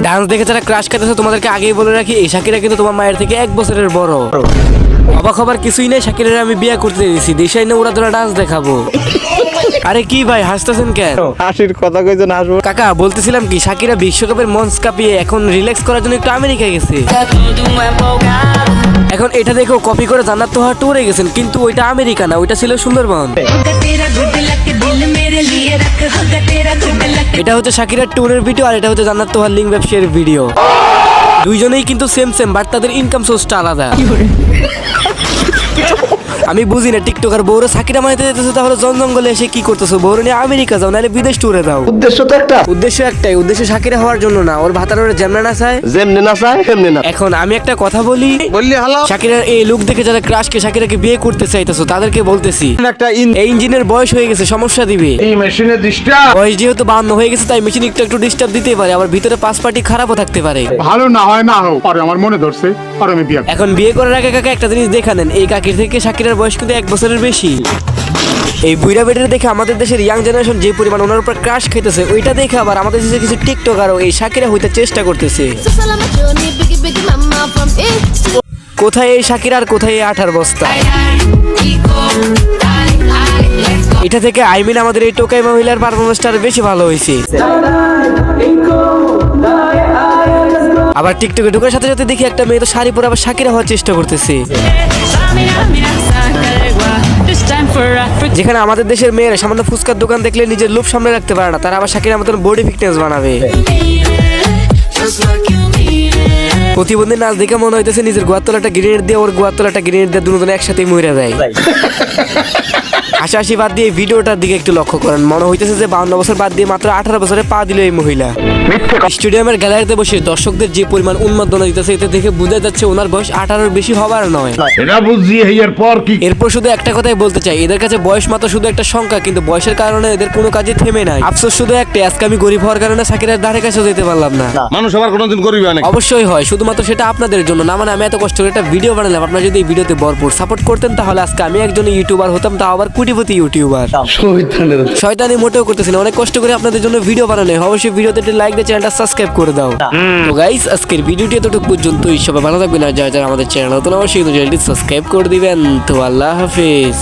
Dance দেখে যারা crush খাইতেছে তোমাদেরকে আগেই বলে রাখি, এই শাকিরা কিন্তু তোমার মায়ের থেকে 1 বছরের বড়। অবাক হবার কিছুই নেই, শাকিরের আমি বিয়ে করতে দিয়েছি, দেশাই না ওরা তোরা ডান্স দেখাবো। আরে কি ভাই হাসতেছেন কেন? হাসির কথা কইছেন হাসবো। কাকা বলতেছিলাম কি, শাকিরা বিশ্বকাপের মঞ্চ কাঁপিয়ে এখন রিল্যাক্স করার জন্য একটু আমেরিকায় গেছে। এখন এটা দেখো কপি করে জান্নাত তোহা ট্যুরে গেছেন, কিন্তু ওইটা আমেরিকা না, ওইটা ছিল সুন্দরবন। এটা হচ্ছে শাকিরার ট্যুরের ভিডিও, আর এটা হচ্ছে জান্নাত তোহার লিঙ্ক ব্যবসায়ের ভিডিও। দুইজনেই কিন্তু সেম বাট তাদের ইনকাম সোর্সটা আলাদা। আমি বুঝি না টিকটকার বউরা শাকিরা মাইতে যেতেছো, তাহলে জঙ্গলে এসে কি করতেছো? বউরা নিয়ে আমেরিকা যাও, নাহলে বিদেশ ট্যুরে দাও। উদ্দেশ্য একটাই, উদ্দেশ্য শাকিরা হওয়ার জন্য না, ওর ভাতার যেমনে না চায় সেমনে না। এখন আমি একটা কথা বলি, শাকিরার এই লুক দেখে যারা ক্রাশকে শাকিরাকে বিয়ে করতে চাইতেছো তাদেরকে বলতেছি, এই ইঞ্জিনের বয়স হয়ে গেছে, সমস্যা দিবে। এই মেশিনের ডিস্টার্ব বয়স যেহেতু 52 হয়ে গেছে, তাই মেশিন একটু ডিস্টার্ব দিতে পারে, আবার ভিতরে 5 পার্টি খারাপও থাকতে পারে। ভালো না হয় না হোক, আর আমার মনে ধরছে আর আমি বিয়ে। এখন বিয়ে করার আগে কাকা একটা জিনিস দেখা নেন, এই কাকির থেকে শাকিরার বয়স কিন্তু 1 বছরের বেশি। এই বুইড়া বেটের দেখে আমাদের দেশের ইয়াং জেনারেশন যে পরিমাণ ওনার উপর ক্রাশ খাইতেছে, ওইটা দেখে আবার আমাদের দেশের কিছু টিকটকারও এই শাকিরা হইতে চেষ্টা করতেছে। কোথায় এই শাকিরা আর কোথায় এই 18 বস্তা? এটা থেকে আইমিন আমাদের এই টোকাই মহিলার পারফরমেন্সটা বেশি ভালো হয়েছে। আবার টিকটকে ঢোকার সাথে সাথে দেখি একটা মেয়ে তো শাড়ি পরে আবার শাকিরা হওয়ার চেষ্টা করতেছে। যেখানে আমাদের দেশের মেয়েরা সামান্য ফুচকার দোকান দেখলে নিজের লোভ সামনে রাখতে পারে না, তারা আবার শাকিরার মতন বডি ফিটনেস বানাবে। প্রতিবন্ধী নাচ দেখে মনে হইতেছে নিজের গোয়াতলাটা গ্রেনেড দিয়ে ওর গোয়াতলাটা গ্রেনেড দিয়ে দুজনে একসাথে মরে যায়। হাসাহাসি বাদ দিয়ে ভিডিওটার দিকে একটু লক্ষ্য করেন, মনে হইতেছে যে 52 বছর বাদ দিয়ে মাত্র 18 বছরে পা দিল এই মহিলা। স্টেডিয়ামের গ্যালারিতে বসে দর্শকদের যে পরিমাণ উন্মাদনা দিতেছে, এতে দেখে বোঝা যাচ্ছে ওনার বয়স 18-এর বেশি হবার নয়। এরপর শুধু একটা কথাই বলতে চাই, এদের কাছে বয়স মাত্র শুধু একটা সংখ্যা, কিন্তু বয়সের কারণে এদের কোনো কাজে থেমে নাই। আফসোস শুধু একটা, আজকে আমি গরিব হওয়ার কারণে শাকিরার ধারে কাছে যেতে পারলাম না। মানুষ আবার কোনোদিন গরিব হয় না, অবশ্যই হয়, শুধুমাত্র সেটা আপনাদের জন্য না। মানে আমি এত কষ্ট করে একটা ভিডিও বানালাম, আপনারা যদি এই ভিডিওতে ভরপুর সাপোর্ট করতেন, তাহলে আজকে আমি একজন ইউটিউবার হতাম, তাও আবার কোটিপতি ইউটিউবার। শয়তানি মোটেও করতেছি না, অনেক কষ্ট করে আপনাদের জন্য ভিডিও বানানো। অবশ্যই ভিডিওতে একটা লাইক দিয়ে চ্যানেলটা সাবস্ক্রাইব করে দাও। তো গাইস আজকের ভিডিওটি এতটুকু পর্যন্তই, সবাই ভালো থাকবেন, আর যারা যারা আমাদের চ্যানেল নতুন অবশ্যই চ্যানেলটি সাবস্ক্রাইব করে দিবেন। তো আল্লাহ হাফেজ।